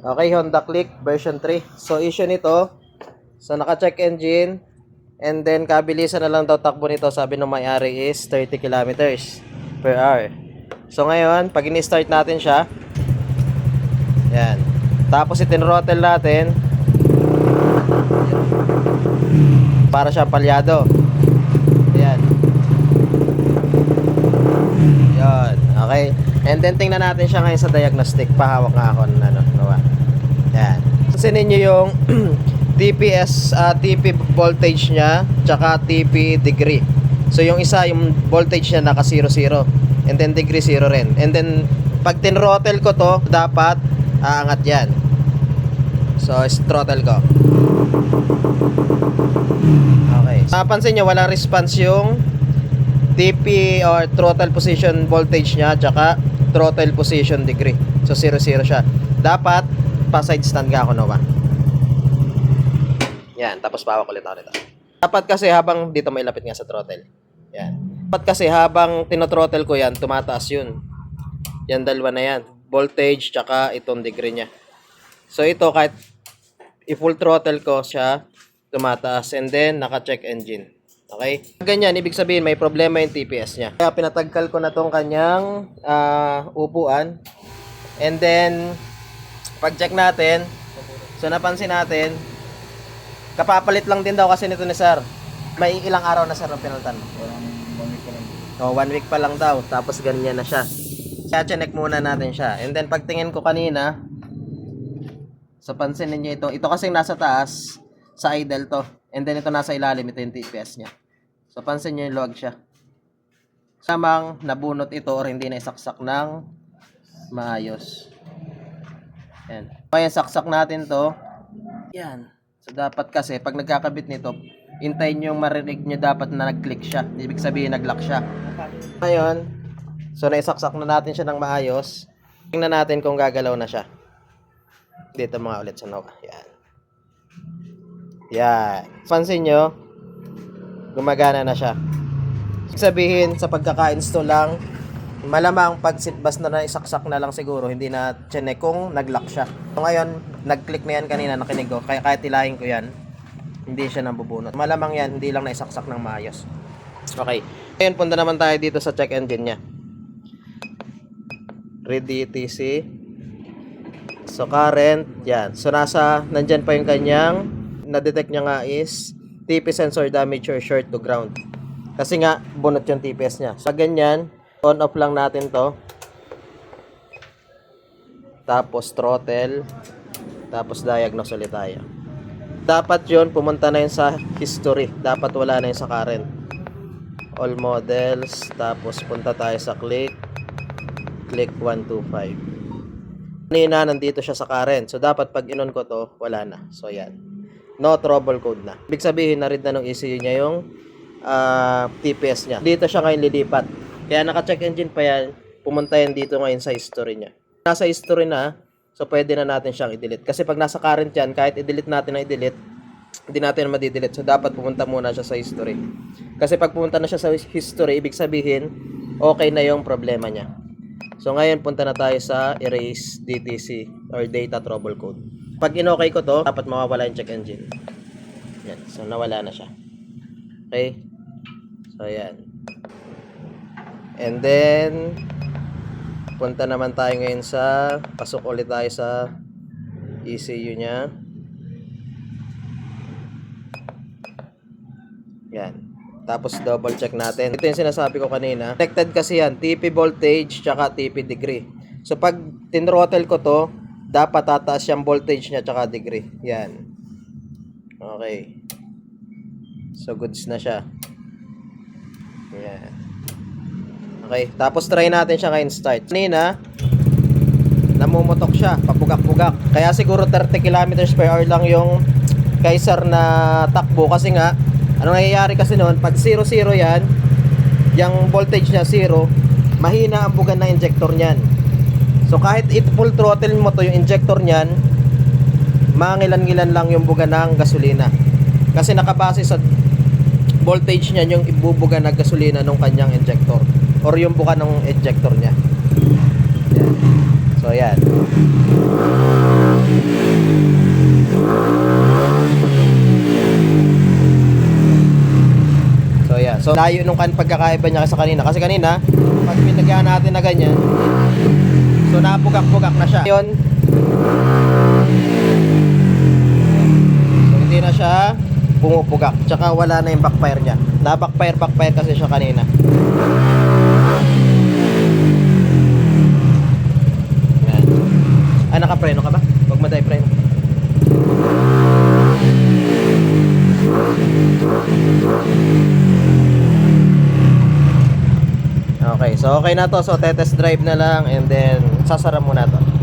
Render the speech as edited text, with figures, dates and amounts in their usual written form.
Okay, Honda Click version 3. So issue nito, so naka-check engine, and then kabilisan na lang daw takbo nito, sabi ng may-ari is 30 kilometers per hour. So ngayon, pag ini-start natin siya, yan. Tapos itin-throttle natin para siya palyado. Yan. Yan. Okay. And then tingnan natin siya ngayon sa diagnostic. Pahawak nga ako ng ano. Yan. Sinin niyo yung TPS, TP voltage niya, tsaka TP degree. So yung isa, yung voltage niya naka 00, and then degree 0 rin. And then pag tin-throttle ko to, dapat aangat yan. So throttle ko. Okay. Napansin nyo, walang response yung TP or throttle position voltage niya, tsaka throttle position degree. So 00 siya. Dapat pa side stand ka ako, no ba? Yan, tapos pawak ulit ako nito. Dapat kasi habang dito may lapit nga sa throttle. Yan. Dapat kasi habang tinothrottle ko yan, tumataas yun. Yan, dalawa na yan. Voltage, tsaka itong degree niya. So ito, kahit i-full throttle ko siya, tumataas. And then, naka-check engine. Okay? Ganyan, ibig sabihin, may problema yung TPS niya. Kaya pinatagkal ko na tong kanyang upuan. And then, pag-check natin, so napansin natin, kapapalit lang din daw kasi nito ni sir. May ilang araw na sir ang pinalitan mo? 1 week pa lang. Oh, 1 week pa lang daw. Tapos ganyan na siya. Check muna natin siya. And then pagtingin ko kanina, so pansinin niyo ito. Ito kasing nasa taas, sa idle to. And then ito nasa ilalim, ito yung TPS niya. So pansin niyo yung log siya. Samang nabunot ito or hindi na isaksak ng maayos. Yan. Kaya saksak natin to. Yan. So dapat kasi pag nagkakabit nito, hintayin yung marinig nyo dapat na nag-click siya. Ibig sabihin nag-lock siya. Ngayon, so naisaksak na natin siya ng maayos. Tingnan natin kung gagalaw na siya. Dito mga ulit sa Nova. Yan. Yan. Pansin nyo, gumagana na siya. Ibig sabihin sa pagkaka-install lang, malamang pag sitbas na naisaksak na lang siguro, hindi na chinek kung nag-lock siya. So ngayon, nag-click na yan kanina, nakinig ko. Kaya kahit tilahin ko yan, hindi siya nabubunot. Malamang yan, hindi lang naisaksak ng maayos. Okay. Ngayon, punta naman tayo dito sa check engine niya. Ready ETC. So current, yan. So nandyan pa yung kanyang, na-detect niya nga is TP sensor damage or short to ground. Kasi nga, bunot yung TPS niya. So ganyan, on off lang natin to. Tapos throttle. Tapos diagnose ulit tayo. Dapat yun, pumunta na yun sa history. Dapat wala na yun sa current. All models. Tapos punta tayo sa click. Click 125. Kanina, nandito siya sa current. So dapat pag inon ko to, wala na. So yan. No trouble code na. Ibig sabihin, na-read na ng ECU niya yung TPS niya. Dito siya ngayon lilipat. Kaya naka-check engine pa yan, pumunta yan dito ngayon sa history niya. Nasa history na, so pwede na natin siyang i-delete. Kasi pag nasa current yan, kahit i-delete natin na i-delete, hindi natin madi-delete. So dapat pumunta muna siya sa history. Kasi pag pumunta na siya sa history, ibig sabihin, okay na yung problema niya. So ngayon, punta na tayo sa erase DTC or data trouble code. Pag in-okay ko to, dapat mawawala yung check engine. Yan. So nawala na siya. Okay? So yan. And then, punta naman tayo ngayon sa, pasok ulit tayo sa ECU niya. Yan. Tapos double check natin. Ito yung sinasabi ko kanina. Connected kasi yan, TP voltage tsaka TP degree. So pag tin-throttle ko to, dapat tataas yung voltage niya tsaka degree. Yan. Okay. So goods na siya. Yan. Okay, tapos try natin siya ngayon start. Kanina, namumutok siya, papugak-pugak. Kaya siguro 30 kilometers per hour lang yung Kaiser na takbo. Kasi nga, ano nangyayari kasi noon, pag 0-0 yan, yung voltage niya 0, mahina ang bugan ng injector niyan. So kahit full throttle mo to yung injector niyan, mangilan-ngilan lang yung buga ng gasolina. Kasi nakabase sa voltage niyan yung ibubuga ng gasolina ng kanyang injector or yung buka ng injector niya. Yan. So yan. So layo nung pagkakaiba niya sa kanina. Kasi kanina, pag pinagyan natin na ganyan, so napugak-pugak na siya. Ngayon, so hindi na siya pumupugak. Tsaka wala na yung backfire niya. Na-backfire kasi siya kanina. Yan. Ah, nakapreno ka ba? Huwag mo tayo preno. Okay, so okay na to. So, test drive na lang and then sasara muna to.